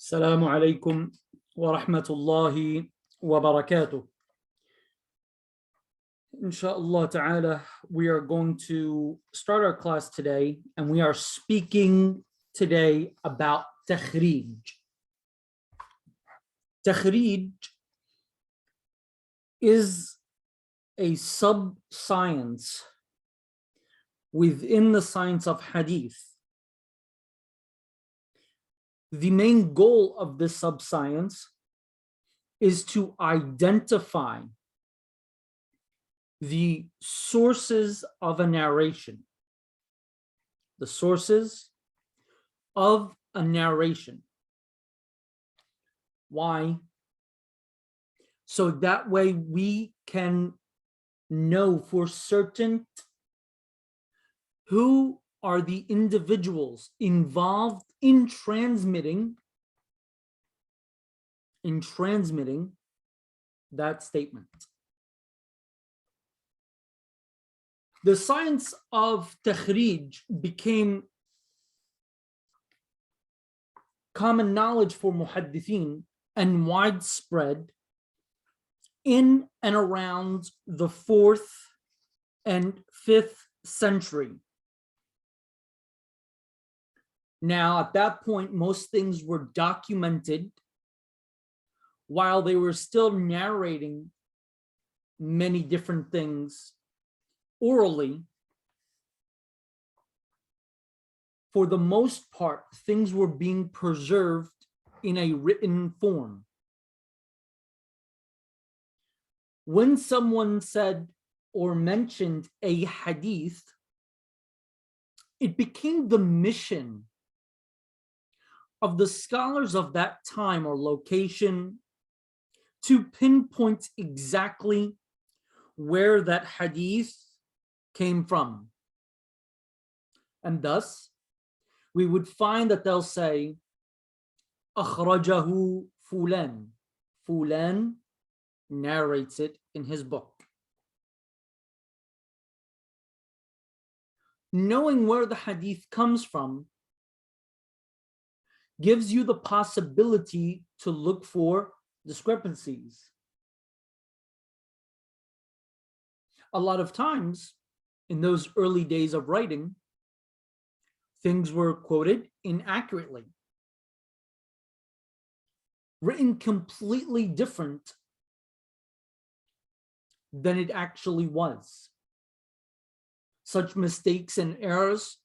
السلام عليكم ورحمة الله وبركاته. Inshallah ta'ala, we are going to start our class today, and we are speaking today about takhrij. Takhrij is a sub-science within the science of hadith. The main goal of this sub-science is to identify the sources of a narration. The sources of a narration. Why? So that way we can know for certain who are the individuals involved in transmitting that statement. The science of takhrij became common knowledge for muhaddithin and widespread in and around the 4th and 5th century. Now, at that point, most things were documented while they were still narrating many different things orally. For the most part, things were being preserved in a written form. When someone said or mentioned a hadith, it became the mission of the scholars of that time or location to pinpoint exactly where that hadith came from. And thus, we would find that they'll say, أخرجه فلان. Fulan narrates it in his book. Knowing where the hadith comes from gives you the possibility to look for discrepancies. A lot of times, in those early days of writing, things were quoted inaccurately, written completely different than it actually was. Such mistakes and errors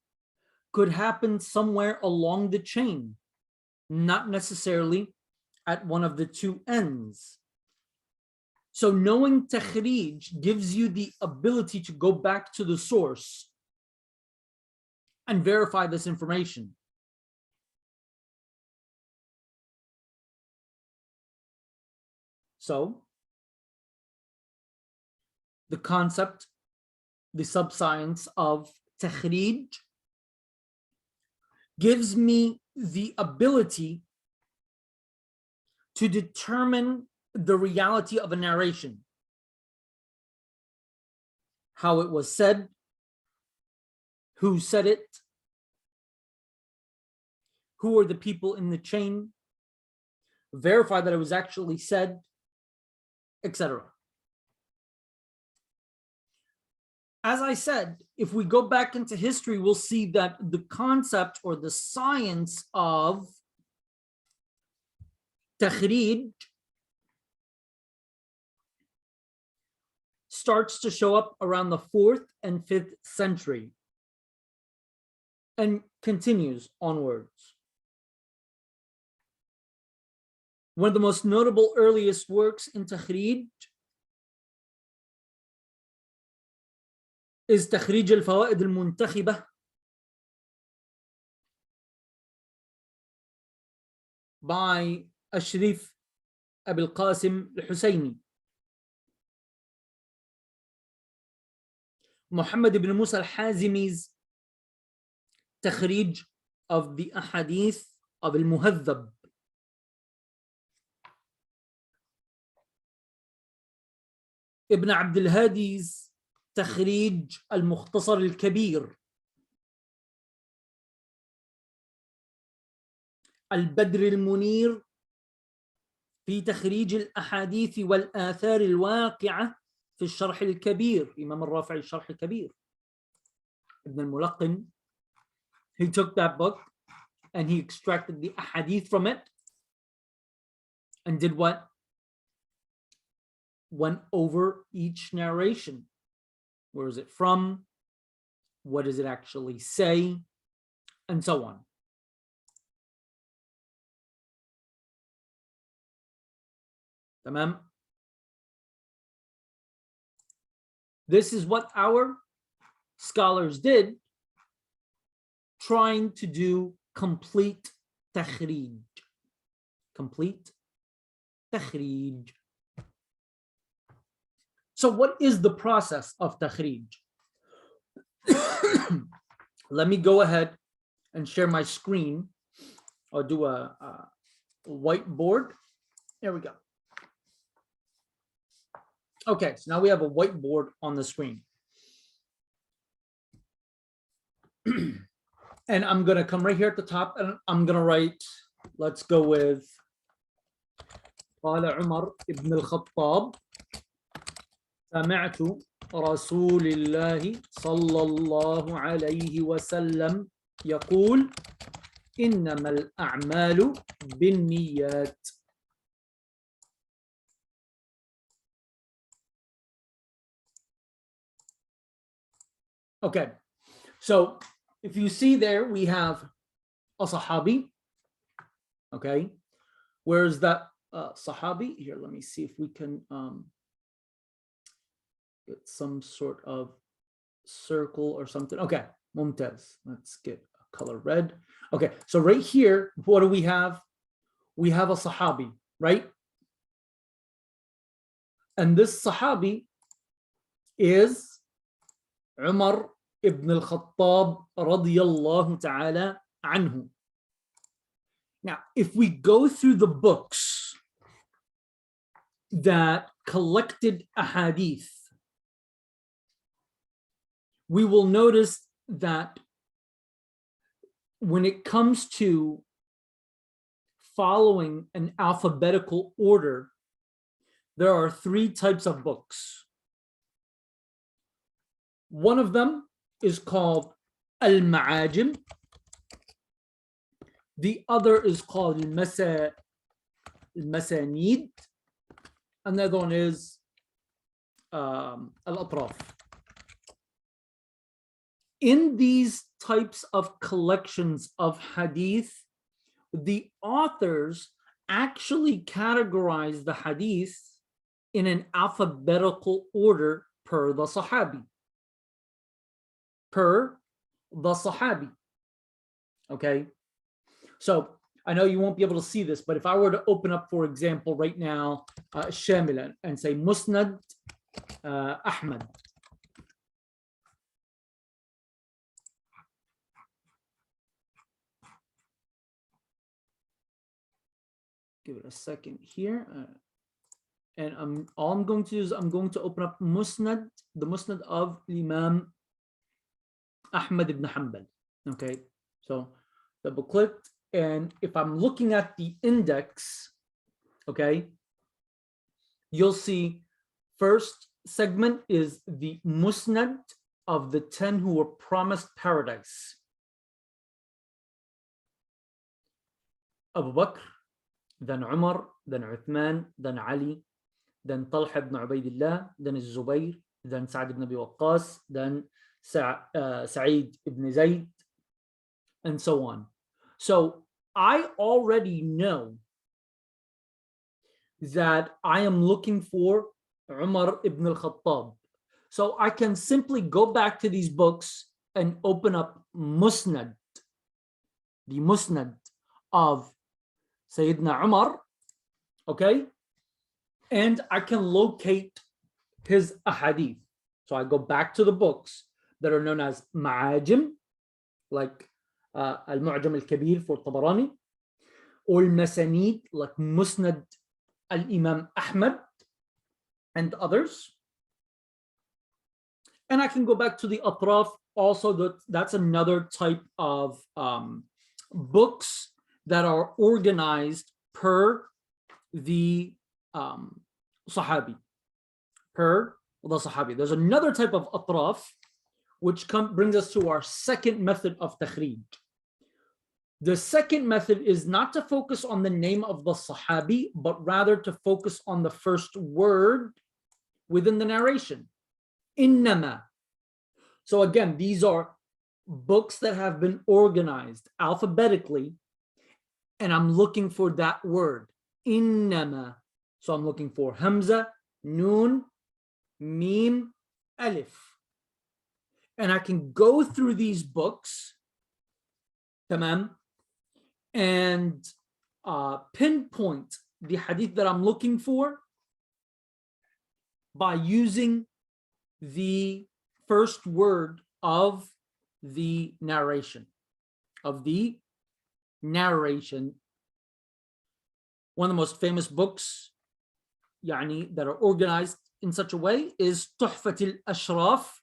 could happen somewhere along the chain, not necessarily at one of the two ends. So knowing takhrij gives you the ability to go back to the source and verify this information. So the concept, the subscience of takhrij gives me the ability to determine the reality of a narration, how it was said, who said it, who are the people in the chain, verify that it was actually said, etc. As I said, if we go back into history, we'll see that the concept or the science of takhrij starts to show up around the 4th and 5th century and continues onwards. One of the most notable earliest works in takhrij is تخريج الفوائد المنتخبة by الشريف أبي القاسم الحسيني. Muhammad ibn Musa al-Hazimi's takhrij of the ahadith of al-Muhadhab. Ibn Abdul Hadi's تخريج المختصر الكبير. البدر المنير في تخريج الأحاديث والآثار الواقعة في الشرح الكبير. إمام الرافعي الشرح الكبير. Ibn al-Mulaqin, he took that book and he extracted the ahadith from it and did what? Went over each narration. Where is it from? What does it actually say? And so on. Tamam? This is what our scholars did, trying to do complete takhrij. Complete takhrij. So what is the process of takhrij? Let me go ahead and share my screen. I'll do a whiteboard. There we go. Okay, so now we have a whiteboard on the screen. And I'm going to come right here at the top and I'm going to write, let's go with قال عمر ibn al-Khattab سمعت رسول الله صلى الله عليه وسلم يقول إنما الأعمال بالنيات. Okay, so if you see there, we have a Sahabi. Okay, where's that Sahabi? Here, let me see if we can get some sort of circle or something. Okay, Mumtaz. Let's get a color red. Okay, so right here, what do we have? We have a Sahabi, right? And this Sahabi is Umar ibn al-Khattab radiyallahu ta'ala anhu. Now, if we go through the books that collected ahadith, we will notice that when it comes to following an alphabetical order, there are three types of books. One of them is called Al-Ma'ajim. The other is called Al-Masanid. And the other one is Al-Atraf. In these types of collections of hadith, the authors actually categorize the hadith in an alphabetical order per the Sahabi. Per the Sahabi. Okay, so I know you won't be able to see this, but if I were to open up, for example, right now, Shamila and say Musnad Ahmad. Give it a second here. And all I'm going to do is I'm going to open up Musnad, the Musnad of Imam Ahmad ibn Hanbal. Okay, so double click, and if I'm looking at the index, okay, you'll see first segment is the Musnad of the 10 who were promised paradise. Abu Bakr, then Umar, then Uthman, then Ali, then Talha ibn Ubaidillah, then Zubayr, then Sa'd ibn Abi Waqqas, then Sa'id ibn Zayd, and so on. So I already know that I am looking for Umar ibn al-Khattab. So I can simply go back to these books and open up Musnad, the Musnad of Sayyidina Umar, okay? And I can locate his ahadith. So I go back to the books that are known as Ma'ajim, like Al-Mu'jam al-Kabir for Tabarani, or Masanid, like Musnad al-Imam Ahmad and others. And I can go back to the Atraf also. That's another type of books that are organized per the Sahabi. Per the Sahabi. There's another type of atraf, which brings us to our second method of takhrij. The second method is not to focus on the name of the Sahabi, but rather to focus on the first word within the narration. Innama. So again, these are books that have been organized alphabetically, and I'm looking for that word. Innama. So I'm looking for Hamza, Noon, Mim, Alif. And I can go through these books, tamam, and pinpoint the hadith that I'm looking for by using the first word of the narration. One of the most famous books that are organized in such a way is Tuhfat al-Ashraf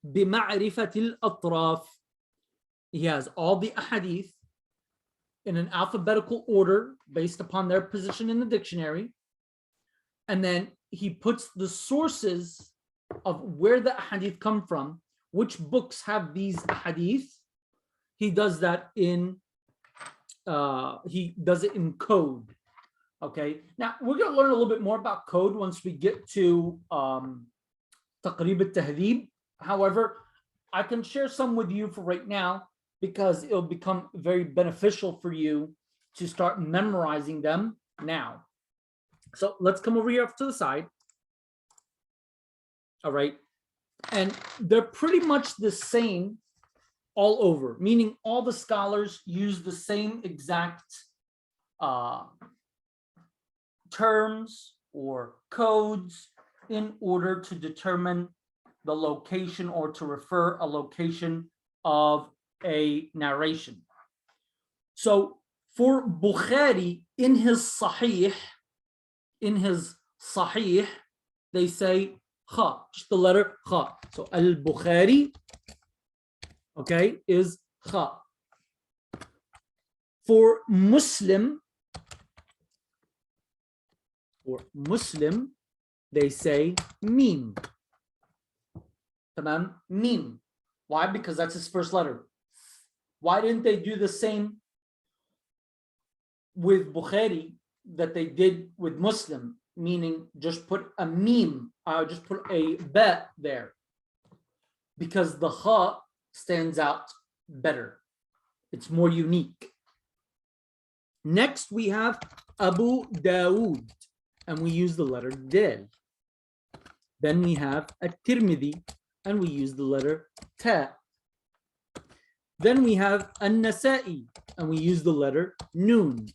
بمعرفة الأطراف. He has all the ahadith in an alphabetical order based upon their position in the dictionary, and then he puts the sources of where the ahadith come from, which books have these ahadith. He does that in code. Okay, now we're going to learn a little bit more about code once we get to Taqrib al-Tahdhib. However, I can share some with you for right now, because it'll become very beneficial for you to start memorizing them now. So let's come over here to the side. All right. And they're pretty much the same all over, meaning all the scholars use the same exact terms or codes in order to determine the location or to refer a location of a narration. So for Bukhari, in his Sahih, they say kha, just the letter kha. So al-Bukhari, okay, is kha. For Muslim, they say mim. Tamam, mim. Why? Because that's his first letter. Why didn't they do the same with Bukhari that they did with Muslim? Meaning just put a mim, just put a ba there. Because the kha stands out better. It's more unique. Next we have Abu Dawood, and we use the letter Dal. Then we have At-Tirmidhi, and we use the letter Ta. Then we have An-Nasa'i, and we use the letter Noon.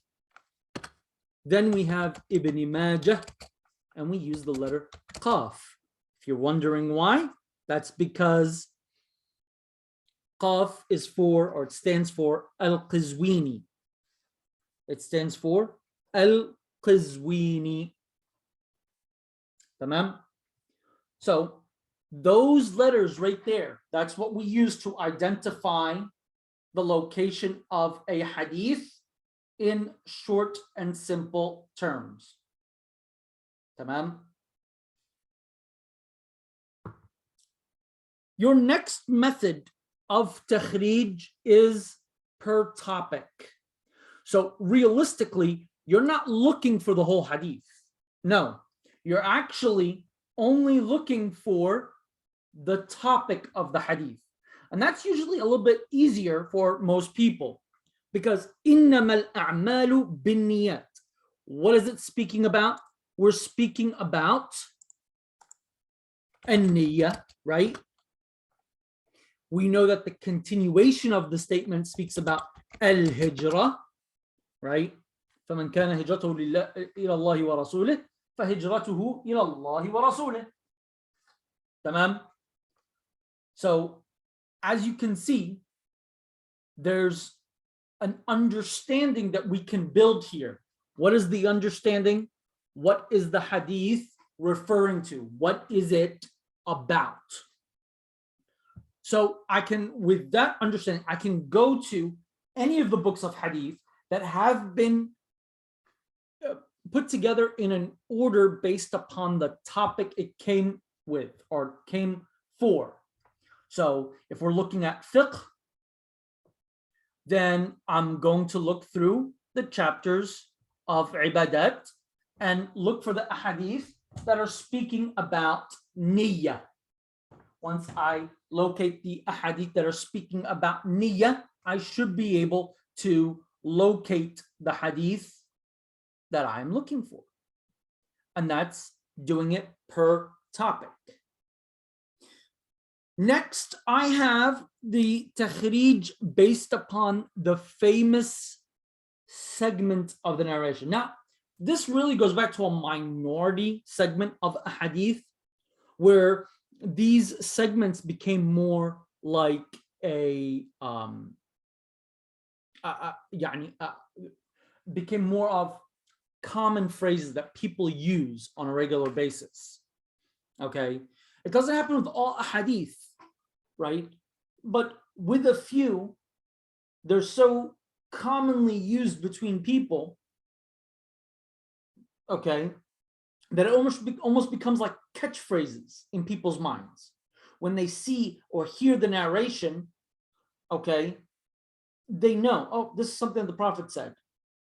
Then we have Ibn Majah, and we use the letter Qaf. If you're wondering why, that's because Qaf is for, or it stands for Al-Qizwini. It stands for Al-Qizwini. Tamam? So those letters right there, that's what we use to identify the location of a hadith in short and simple terms. Tamam? Your next method of takhrij is per topic. So realistically, you're not looking for the whole hadith. No, you're actually only looking for the topic of the hadith. And that's usually a little bit easier for most people, because innamal a'malu binniyat. What is it speaking about? We're speaking about an-niyyah, right? We know that the continuation of the statement speaks about al-hijrah, right? فَمَنْ كَانَ هِجْرَتُهُ إِلَى اللَّهِ وَرَسُولِهِ فَهِجْرَتُهُ إِلَى اللَّهِ وَرَسُولِهِ. Tamam? So, as you can see, there's an understanding that we can build here. What is the understanding? What is the hadith referring to? What is it about? So I can, with that understanding, I can go to any of the books of hadith that have been put together in an order based upon the topic it came with or came for. So if we're looking at fiqh, then I'm going to look through the chapters of ibadat and look for the ahadith that are speaking about niyyah. Once I locate the ahadith that are speaking about niyyah, I should be able to locate the hadith that I'm looking for. And that's doing it per topic. Next, I have the takhrij based upon the famous segment of the narration. Now, this really goes back to a minority segment of a hadith where these segments became more like became more of common phrases that people use on a regular basis. Okay, it doesn't happen with all ahadith, right? But with a few, they're so commonly used between people, okay, that it almost becomes like catchphrases in people's minds. When they see or hear the narration, okay, they know, oh, this is something the Prophet said,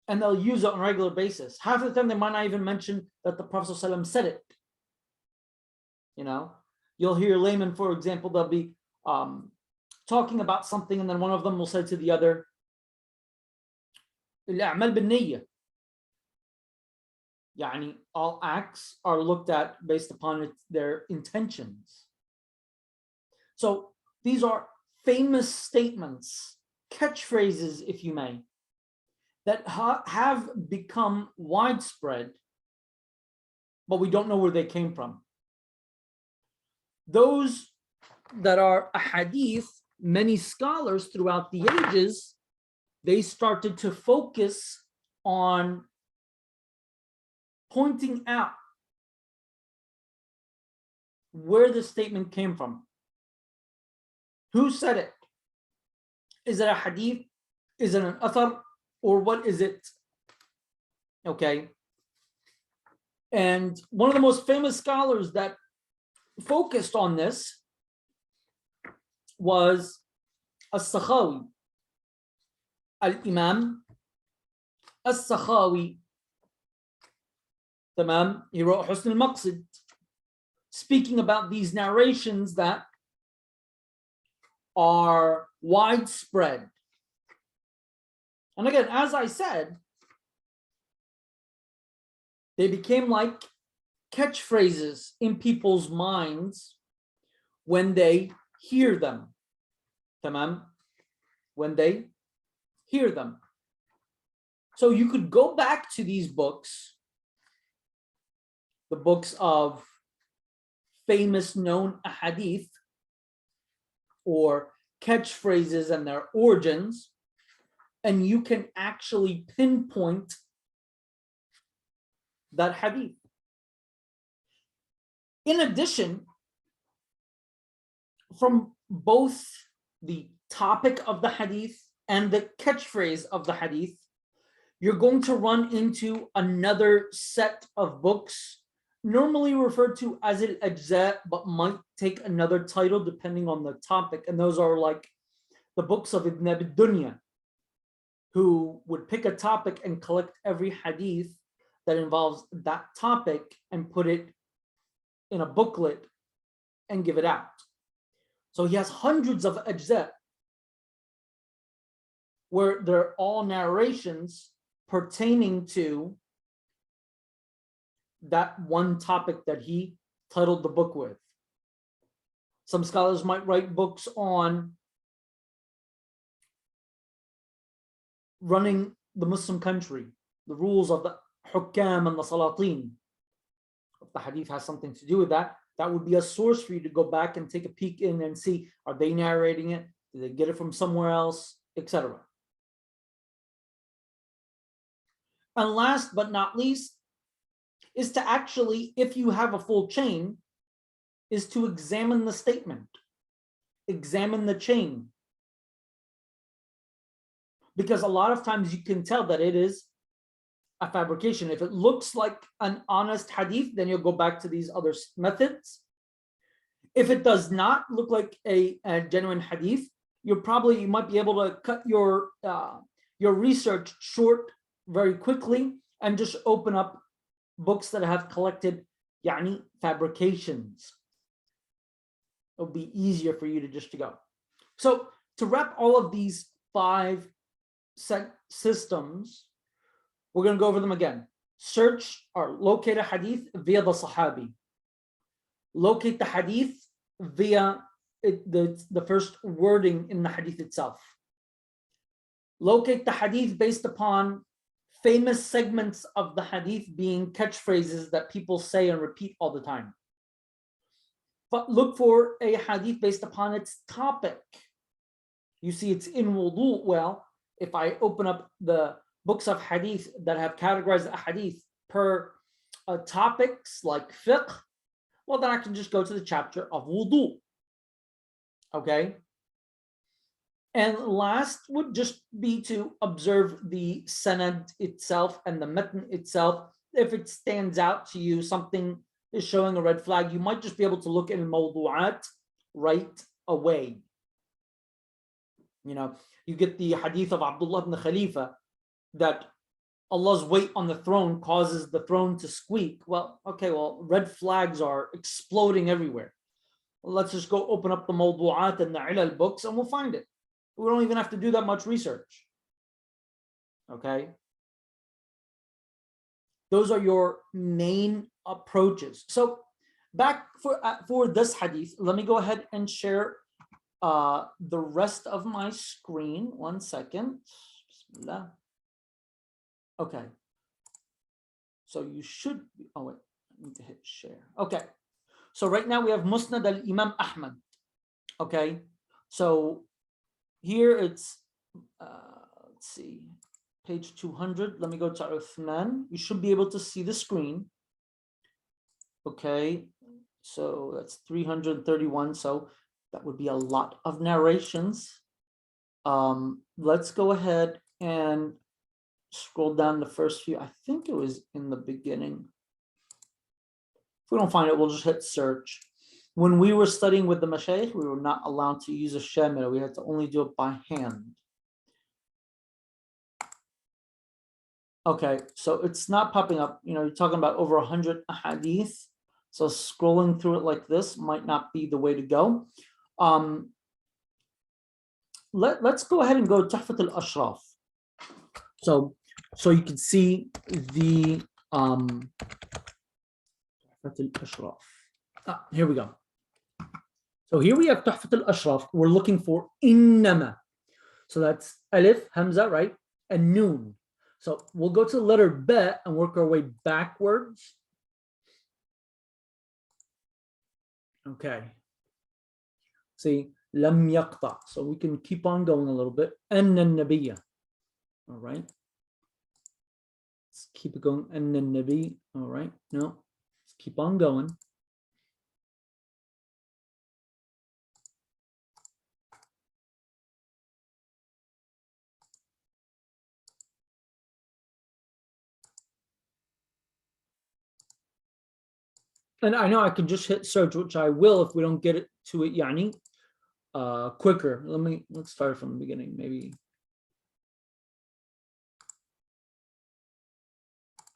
and they'll use it on a regular basis. Half of the time, they might not even mention that the Prophet ﷺ said it. You know, you'll hear laymen, for example, they'll be talking about something, and then one of them will say to the other, الأعمال بالنية. Yani, all acts are looked at based upon their intentions. So these are famous statements, catchphrases, if you may, that have become widespread, but we don't know where they came from. Those that are ahadith, many scholars throughout the ages, they started to focus on pointing out where the statement came from. Who said it? Is it a hadith? Is it an athar? Or what is it? Okay. And one of the most famous scholars that focused on this was As-Sakhawi, Al-Imam As-Sakhawi. Tamam, he wrote Husn al-Maqsid, speaking about these narrations that are widespread. And again, as I said, they became like catchphrases in people's minds when they hear them. Tamam? When they hear them. So you could go back to these books, the books of famous known ahadith or catchphrases and their origins, and you can actually pinpoint that hadith. In addition, from both the topic of the hadith and the catchphrase of the hadith, you're going to run into another set of books, normally referred to as al-ajza, but might take another title depending on the topic. And those are like the books of Ibn Bayqunyyah, who would pick a topic and collect every hadith that involves that topic and put it in a booklet and give it out. So he has hundreds of ajza where they're all narrations pertaining to that one topic that he titled the book with. Some scholars might write books on running the Muslim country, the rules of the hukam and the salatin. If the hadith has something to do with that, that would be a source for you to go back and take a peek in and see, are they narrating it? Did they get it from somewhere else, etc. And last but not least is to actually, if you have a full chain, is to examine the statement, examine the chain. because a lot of times you can tell that it is a fabrication. If it looks like an honest hadith, then you'll go back to these other methods. If it does not look like a genuine hadith, you might be able to cut your research short very quickly and just open up books that have collected fabrications. It'll be easier for you to go. So to wrap all of these 5 systems, we're going to go over them again. Search or locate a hadith via the Sahabi. Locate the hadith via the first wording in the hadith itself. Locate the hadith based upon famous segments of the hadith being catchphrases that people say and repeat all the time. But look for a hadith based upon its topic. You see it's in wudu. Well, if I open up the books of hadith that have categorized a hadith per topics like fiqh, well, then I can just go to the chapter of wudu. Okay. And last would just be to observe the sanad itself and the matn itself. If it stands out to you, something is showing a red flag, you might just be able to look in mawdu'at right away. You get the hadith of Abdullah ibn Khalifa that Allah's weight on the throne causes the throne to squeak. Well, okay, red flags are exploding everywhere. Well, let's just go open up the mawdu'at and the ilal books and we'll find it. We don't even have to do that much research. Okay? Those are your main approaches. So back for this hadith, let me go ahead and share the rest of my screen. 1 second. Bismillah. Okay. So you should be, oh wait, I need to hit share. Okay. So right now we have Musnad al-Imam Ahmad. Okay. So here it's, let's see, page 200. Let me go to Uthman. You should be able to see the screen. Okay. So that's 331. So that would be a lot of narrations. Let's go ahead and scroll down the first few. I think it was in the beginning. If we don't find it, we'll just hit search. When we were studying with the mashayikh, we were not allowed to use a shamil. We had to only do it by hand. Okay, so it's not popping up. You're talking about over 100 hadith. So scrolling through it like this might not be the way to go. Let's go ahead and go to Tuhfat al-Ashraf. So you can see the Tuhfat al-Ashraf. Here we go. So here we have Tuhfat al-Ashraf. We're looking for innama. So that's alif, hamza, right? And noon. So we'll go to the letter ba and work our way backwards. Okay. See, lam yaqta. So we can keep on going a little bit. Anna nabiyya. All right. Let's keep it going. Anna nabi. All right. No. Let's keep on going. And I know I can just hit search, which I will if we don't get it to it, quicker. Let's start from the beginning, maybe.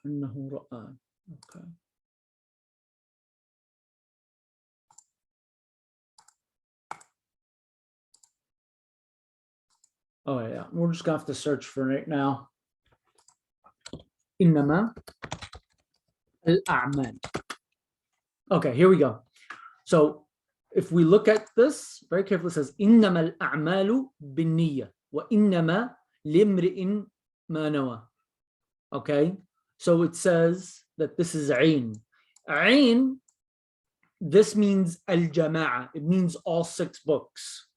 Okay. Oh yeah, we're just gonna have to search for it now. Innama al-a'mal. Okay, here we go. So if we look at this very carefully, it says innama al-a'malu bin-niyya wa innama limri'in ma nawa. Okay, so it says that this is ayn. Ayn, this means al-jama'a. It means all 6 books.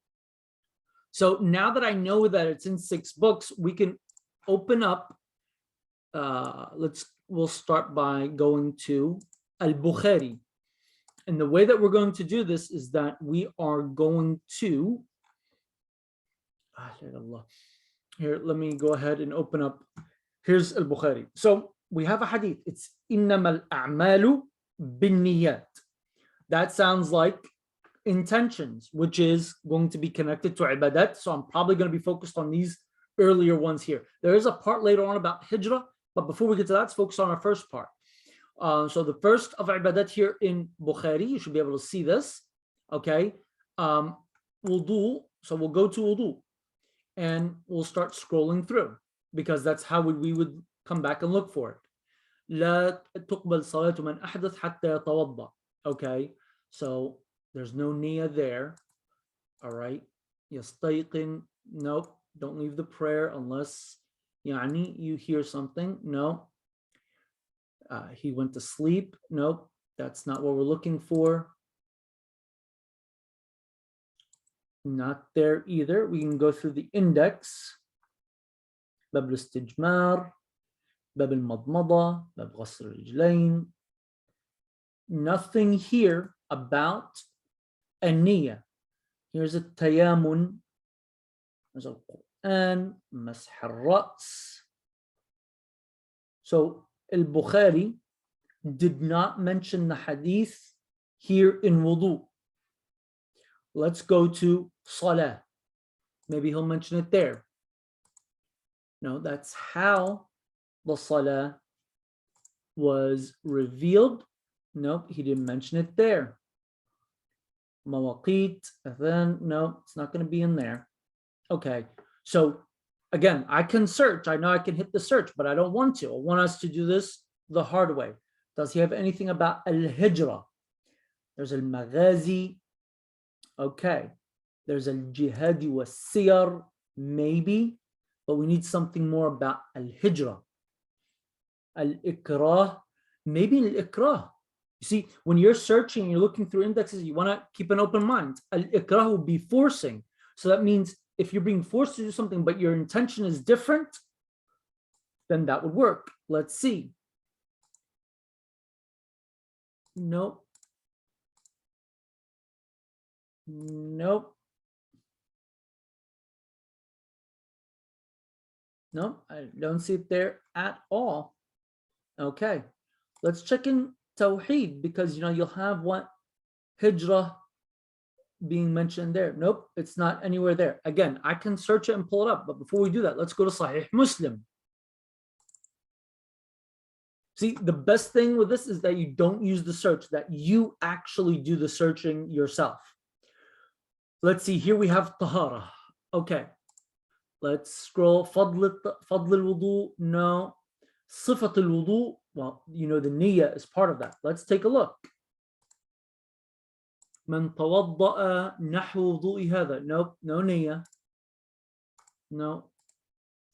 So now that I know that it's in 6 books, we can open up. We'll start by going to Al-Bukhari. And the way that we're going to do this is that we are going to Here, let me go ahead and open up. Here's al-Bukhari. So we have a hadith. It's إِنَّمَا الْأَعْمَالُ بِالنِّيَّاتِ. That sounds like intentions, which is going to be connected to ibadat. So I'm probably going to be focused on these earlier ones here. There is a part later on about hijrah, but before we get to that, let's focus on our first part. So the first of ibadat here in Bukhari, you should be able to see this. Okay. Wudu. So we'll go to wudu and we'll start scrolling through because that's how we would come back and look for it. لا تقبل صلاة من أحدث حتى يتوضأ. Okay. So there's no niyyah there. All right. يستيقن. Nope. Don't leave the prayer unless you hear something. No. He went to sleep. Nope. That's not what we're looking for. Not there either. We can go through the index. باب الاستجمار, باب المضمضة, باب غسل الرجلين. Nothing here about a niyyah. Here's a tayamun. There's a Quran, مسح الرأس. So al-Bukhari did not mention the hadith here in wudu. Let's go to salah. Maybe he'll mention it there. No, that's how the salah was revealed. Nope, he didn't mention it there. Mawaqit, then no, it's not going to be in there. Okay, so again, I can search. I know I can hit the search, but I don't want to. I want us to do this the hard way. Does he have anything about al-hijrah? There's al-maghazi. Okay, there's al-jihadi wa siyar, maybe, but we need something more about al-hijrah. Al-ikrah, maybe al-ikrah. You see, when you're searching, you're looking through indexes, you want to keep an open mind. Al-ikrah will be forcing. So that means if you're being forced to do something, but your intention is different, then that would work. Let's see. Nope. Nope. Nope, I don't see it there at all. Okay, let's check in Tawheed because you'll have what hijrah being mentioned there. Nope, it's not anywhere there. Again, I can search it and pull it up, but before we do that, let's go to Sahih Muslim. See, the best thing with this is that you don't use the search, that you actually do the searching yourself. Let's see, here we have Tahara. Okay, let's scroll. Fadl al-wudu, no. Sifat al-wudu, well, the niyyah is part of that. Let's take a look. من توضأ نحو وضوء هذا. Nope, no niyyah. No.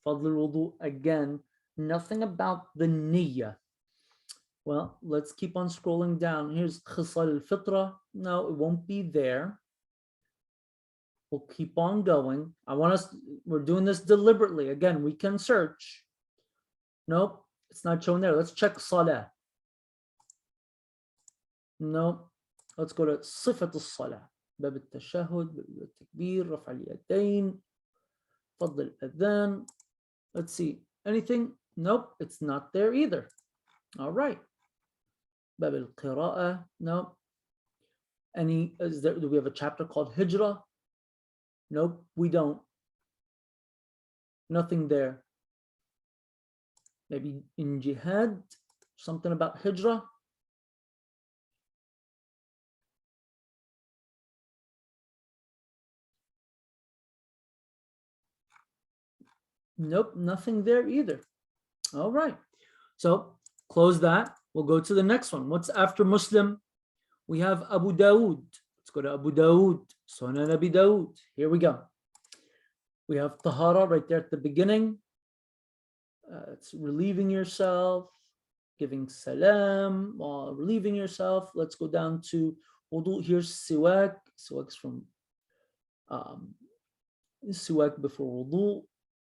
Fadl al-wudu, again, nothing about the niyyah. Well, let's keep on scrolling down. Here's Khisal al-Fitra. No, it won't be there. We'll keep on going. We're doing this deliberately. Again, we can search. Nope, it's not shown there. Let's check Salah. Nope. Let's go to Sifat al-Salah. Bab al-Tashahud, Bab al-Takbir, Raf' al-Yadayn, Fadl al-Adhan. Let's see. Anything? Nope, it's not there either. All right. Bab al-Qira'ah. Nope. Do we have a chapter called Hijrah? Nope, we don't. Nothing there. Maybe in jihad, something about hijrah. Nope, nothing there either. All right. So close that. We'll go to the next one. What's after Muslim? We have Abu Dawood. Let's go to Abu Dawood. Sunan Abi Dawood. Here we go. We have Tahara right there at the beginning. It's relieving yourself, giving salam while relieving yourself. Let's go down to wudu. Here's siwak. Siwak's from siwak before wudu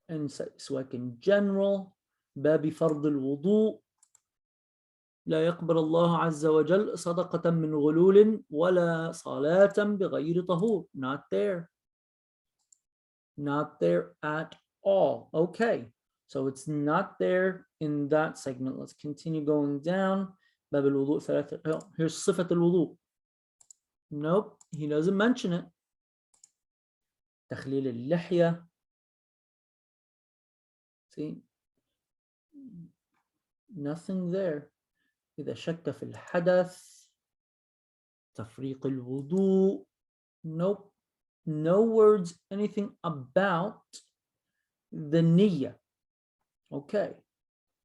and siwak in general. Babi fard al-wudu. لا يقبل الله عز وجل صدقة من غلول ولا صلاة بغير طهور. Not there. Not there at all. Okay, so it's not there in that segment. Let's continue going down. باب الوضوء ثلاثة. Here's صفة الوضوء. Nope, he doesn't mention it. تخليل اللحية. See, nothing there. إذا شك في الحدث. تفريق الوضوء. Nope, no words, anything about the niyyah. Okay,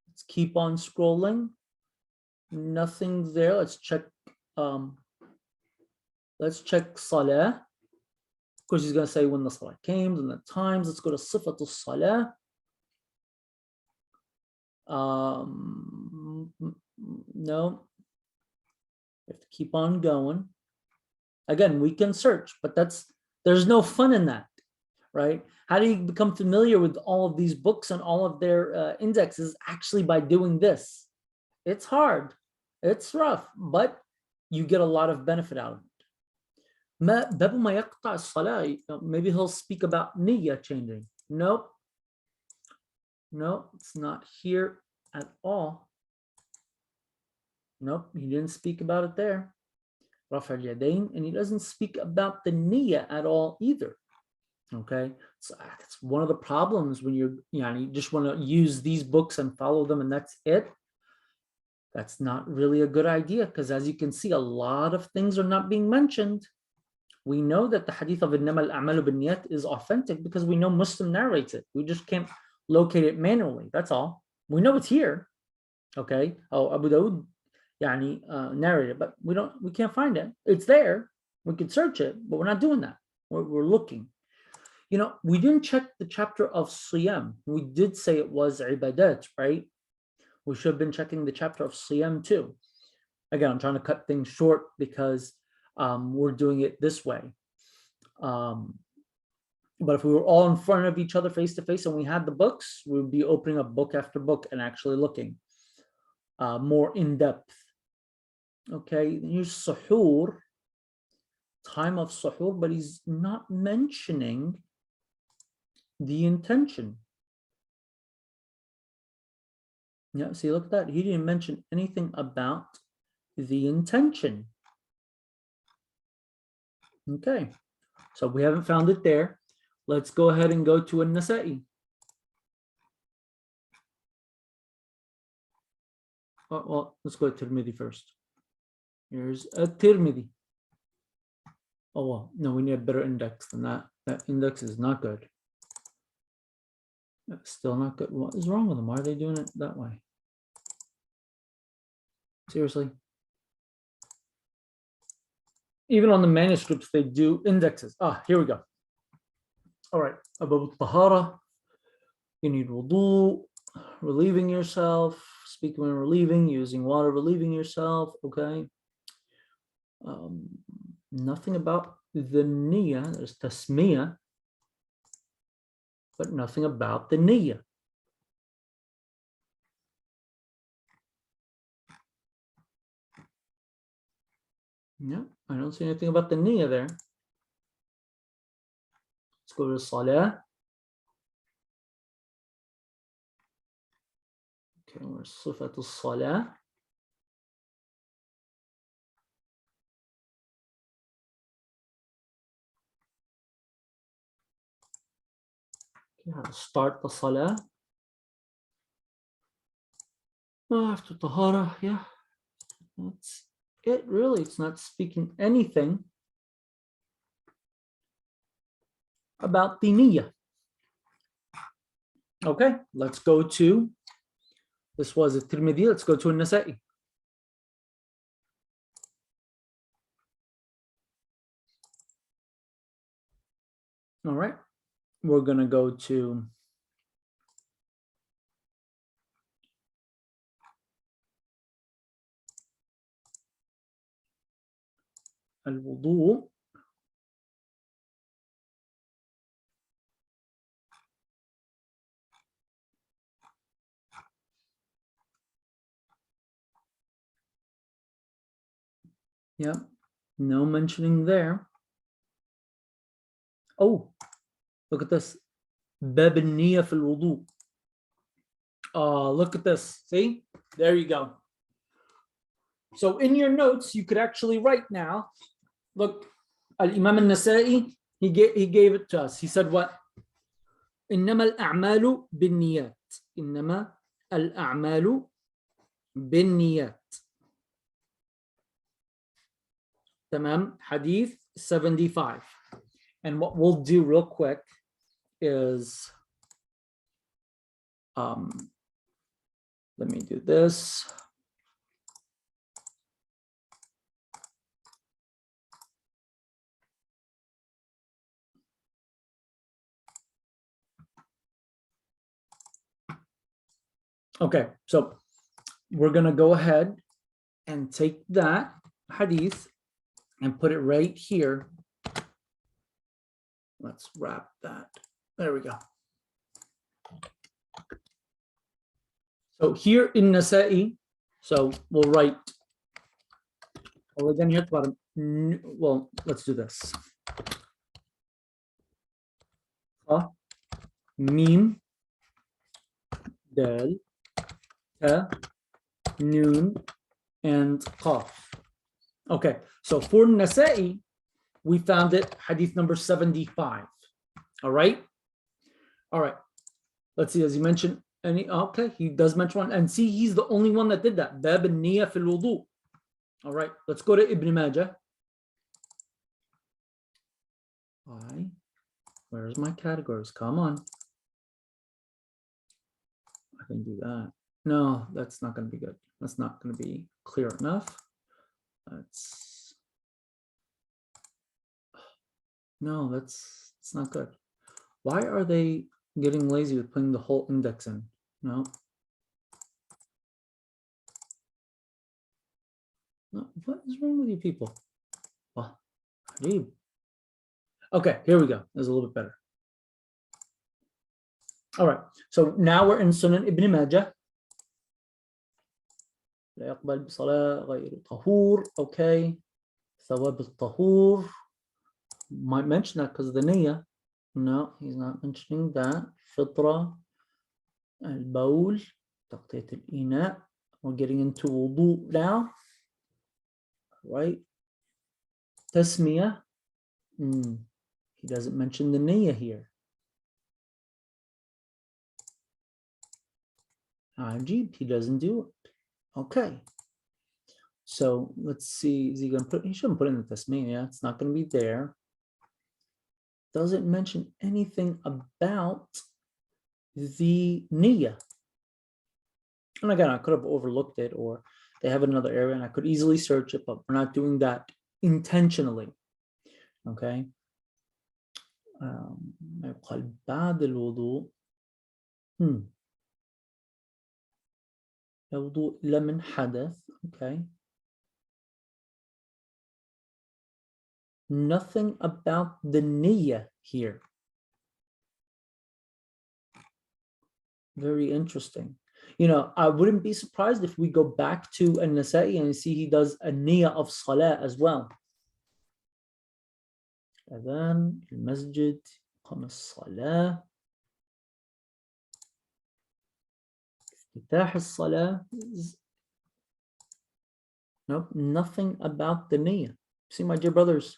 let's keep on scrolling. Nothing there. Let's check salah. Of course, he's going to say when the salah came and the times. Let's go to sifatul salah. No, we have to keep on going. Again, we can search, but there's no fun in that, right? How do you become familiar with all of these books and all of their indexes? Actually, by doing this. It's hard, it's rough, but you get a lot of benefit out of it. Maybe he'll speak about niyyah changing. Nope. Nope, it's not here at all. Nope, he didn't speak about it there. Rafa al-Yadayn, and he doesn't speak about the niyyah at all either. Okay, so that's one of the problems when you just want to use these books and follow them and that's it. That's not really a good idea, because as you can see, a lot of things are not being mentioned. We know that the hadith of إِنَّمَا الْأَعْمَالُ بِالنِّيَّاتِ is authentic because we know Muslim narrates it. We just can't locate it manually. That's all. We know it's here. Okay. Oh, Abu Dawud narrated, but we can't find it. It's there. We could search it, but we're not doing that. We're looking. We didn't check the chapter of Siyam. We did say it was ibadat, right? We should have been checking the chapter of Siyam too. Again, I'm trying to cut things short because we're doing it this way. But if we were all in front of each other face to face and we had the books, we would be opening up book after book and actually looking more in depth. Okay, here's suhoor, time of suhoor, but he's not mentioning the intention. Yeah, see, look at that. He didn't mention anything about the intention. Okay, so we haven't found it there. Let's go ahead and go to An-Nasa'i. Well, let's go to Tirmidhi first. Here's a Tirmidhi. Oh, well, no, we need a better index than that. That index is not good. That's still not good. What is wrong with them? Why are they doing it that way? Seriously. Even on the manuscripts, they do indexes. Here we go. All right. About tahara, you need wudu, relieving yourself, speaking when relieving, using water, relieving yourself. Okay. Nothing about the niyyah. There's tasmiyah, but nothing about the niyyah. Yeah, I don't see anything about the niyyah there. Let's go to salah. Okay, where's sifatul salah? Okay, how to start the salah. After tahara, yeah. That's it, really. It's not speaking anything about the niyyah. Okay, let's go to, this was a Tirmidhi, let's go to a Nasa'i. All right, we're going to go to al-wudu. Yeah, no mentioning there. Oh, look at this. باب النية في الوضوء. Look at this. See? There you go. So in your notes, you could actually write now. Look, Al-Imam al-Nasa'i, he gave it to us. He said what? إنما الأعمال بالنيات. إنما الأعمال بالنيات. تمام. Hadith 75. And what we'll do real quick is, let me do this. Okay, so we're going to go ahead and take that hadith and put it right here. Let's wrap that. There we go. So here in Nasa'i, so we'll write, well, then here at the bottom, well, let's do this. Mim, dal, ta, noon, and qaf. Okay, so for Nasa'i, we found it hadith number 75. All right. All right. Let's see. Does he mention any? Okay, he does mention one. And see, he's the only one that did that. Bab al-niyya fil wudu. All right. Let's go to Ibn Majah. Why? Where's my categories? Come on. I can do that. No, that's not going to be good. That's not going to be clear enough. No, that's not good. Why are they getting lazy with putting the whole index in? No. No, what is wrong with you people? Well, okay, here we go. That's a little bit better. All right, so now we're in Sunan Ibn Majah. لا يقبل بصلاة غير طهور. Okay. ثواب الطهور. Might mention that because of the niyyah. No, he's not mentioning that. Fitra, al-bawl, taqtiyat al-ina. We're getting into wudu now. Right? Tasmiyah. He doesn't mention the niyyah here. Ajib, he doesn't do it. Okay. So let's see. Is he going to put? He shouldn't put in the tasmiyah. It's not going to be there. Doesn't mention anything about the niyyah. And again, I could have overlooked it, or they have another area and I could easily search it, but we're not doing that intentionally. Okay. بعد الوضوء الوضوء لمن حدث. Okay. Nothing about the niyyah here. Very interesting. You know, I wouldn't be surprised if we go back to An-Nasa'i and see he does a niyyah of salah as well. Adhan, al-masjid, qam as-salah, iftitah as-salah. Nope, nothing about the niyyah. See, my dear brothers,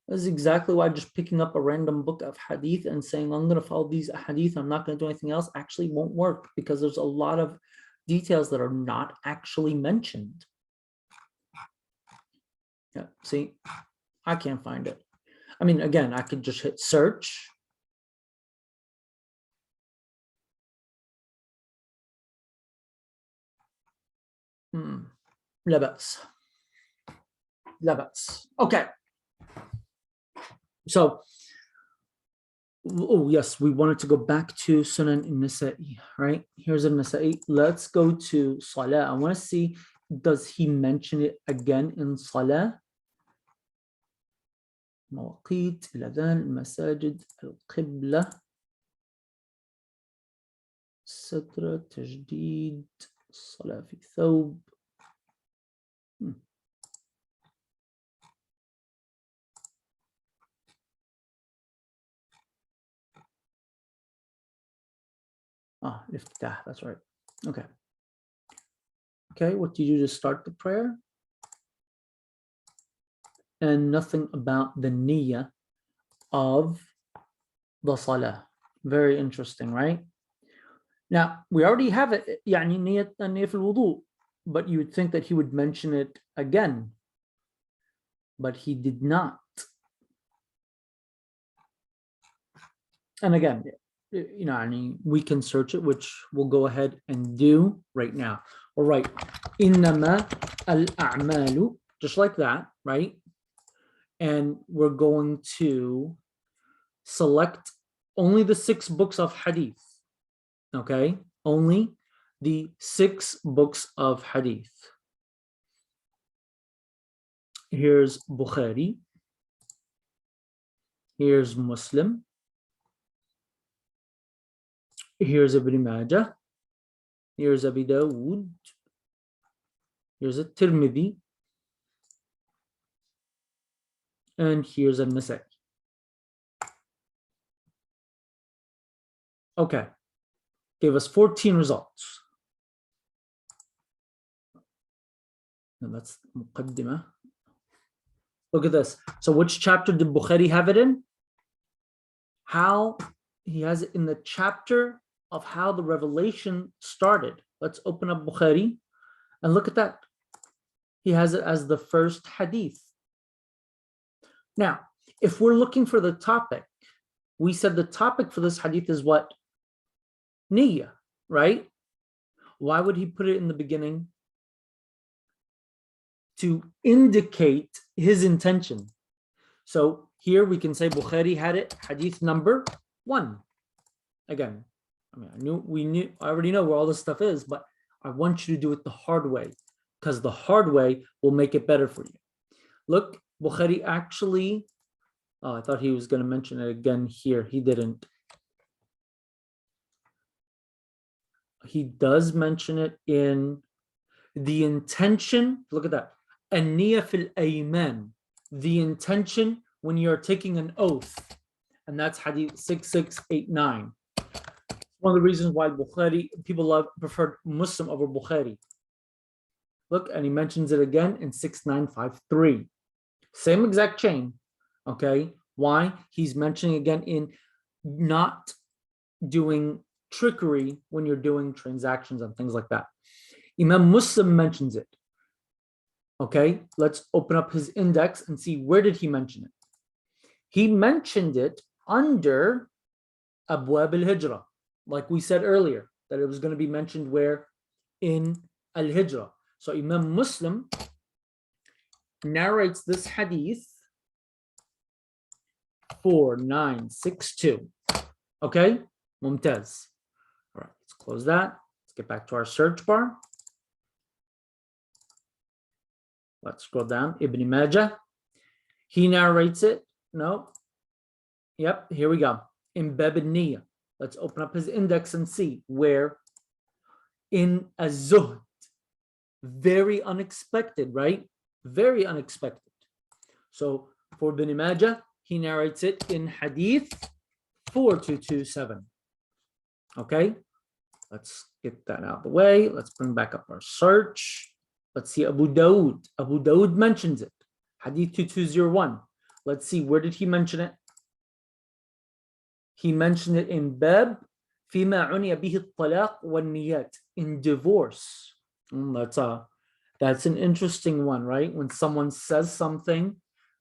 this is exactly why just picking up a random book of hadith and saying, I'm going to follow these hadith, I'm not going to do anything else, actually won't work, because there's a lot of details that are not actually mentioned. Yeah, see, I can't find it. I mean, again, I could just hit search. لا بأس. لا بأس. Okay. So, oh yes, we wanted to go back to Sunan Nasa'i, right? Here's a Nasa'i. Let's go to Salah. I want to see, does he mention it again in Salah? مواقيت الأذان المساجد القبلة سترة تجديد الصلاة في ثوب. Iftitah, that's right. Okay. Okay, what do you do to start the prayer? And nothing about the niyyah of the salah. Very interesting, right? Now, we already have it, يعني نية في الوضوء, but you would think that he would mention it again, but he did not. And again, you know, I mean, we can search it, which we'll go ahead and do right now. All right, إنما الأعمال, just like that, right? And we're going to select only the 6 books of hadith. Okay, only the 6 books of hadith. Here's Bukhari. Here's Muslim. Here's Ibn Majah. Here's Abi Dawood. Here's a Tirmidhi. And here's a Nasa'i. Okay. Gave us 14 results. And that's Muqaddimah. Look at this. So which chapter did Bukhari have it in? How he has it in the chapter of how the revelation started. Let's open up Bukhari and look at that. He has it as the first hadith. Now, if we're looking for the topic, we said the topic for this hadith is what? Niyyah, right? Why would he put it in the beginning? To indicate his intention. So here we can say Bukhari had it, hadith number 1. Again, I mean, I already know where all this stuff is, but I want you to do it the hard way, because the hard way will make it better for you. Look, Bukhari actually, I thought he was going to mention it again here. He didn't. He does mention it in the intention. Look at that. An-niyya fil ayman. The intention when you're taking an oath. And that's hadith 6689. One of the reasons why Bukhari, people preferred Muslim over Bukhari. Look, and he mentions it again in 6953. Same exact chain. Okay. Why? He's mentioning again in not doing trickery when you're doing transactions and things like that. Imam Muslim mentions it. Okay, let's open up his index and see where did he mention it. He mentioned it under Abwab al-Hijrah, like we said earlier, that it was going to be mentioned where? In al-Hijrah. So Imam Muslim narrates this hadith 4962. Okay, Mumtaz. All right, let's close that. Let's get back to our search bar. Let's scroll down. Ibn Majah. He narrates it. No. Yep, here we go. In Bab al-Niyya. Let's open up his index and see where in Az-Zuhd. Very unexpected, right? Very unexpected. So for Ibn Majah, he narrates it in Hadith 4227. Okay, let's get that out of the way. Let's bring back up our search. Let's see Abu Dawood. Abu Dawood mentions it. Hadith 2201. Let's see, where did he mention it? He mentioned it in Bab فيما عني به الطلاق والنيات, in divorce. That's an interesting one, right? When someone says something,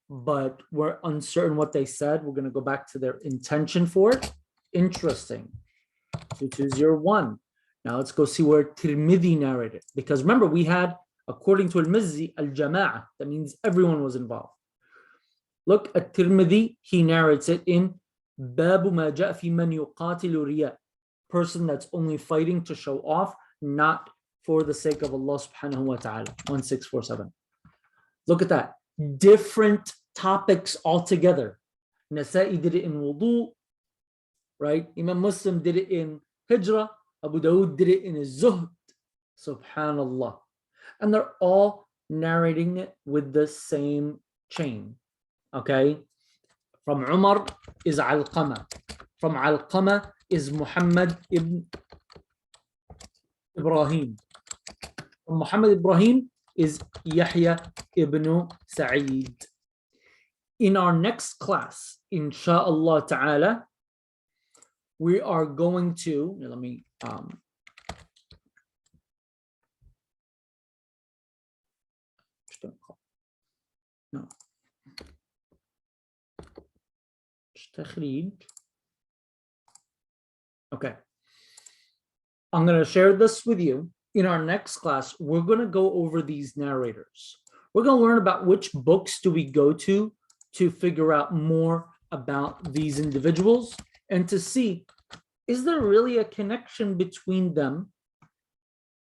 but we're uncertain what they said, we're going to go back to their intention for it. Interesting. 2201. Now let's go see where Tirmidhi narrated. Because remember, we had, according to Al-Mizzi, Al-Jama'ah. That means everyone was involved. Look at Tirmidhi. He narrates it in Babu ma ja'a fi man yuqatilu riya. Person that's only fighting to show off, not for the sake of Allah subhanahu wa ta'ala. 1647. Look at that. Different topics altogether. Nasa'i did it in wudu, right? Imam Muslim did it in Hijrah. Abu Dawood did it in Zuhd. Subhanallah. And they're all narrating it with the same chain. Okay? From Umar is Alqama. From Alqama is Muhammad ibn Ibrahim. Muhammad Ibrahim is Yahya ibn Sa'id. In our next class, insha'Allah ta'ala, we are going to, let me, no. Okay. I'm going to share this with you. In our next class, we're going to go over these narrators. We're going to learn about which books do we go to figure out more about these individuals and to see, is there really a connection between them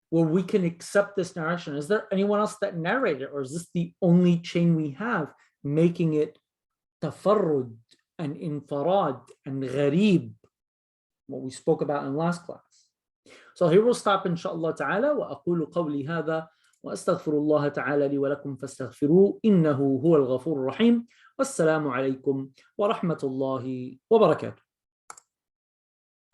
where we can accept this narration? Is there anyone else that narrated, or is this the only chain we have, making it tafarrud and infarad and gharib, what we spoke about in last class? So here we'll stop inshallah ta'ala. وأقول قولي هذا وأستغفر الله تعالى لي ولكم فاستغفروه إنه هو الغفور الرحيم. والسلام عليكم ورحمة الله وبركاته.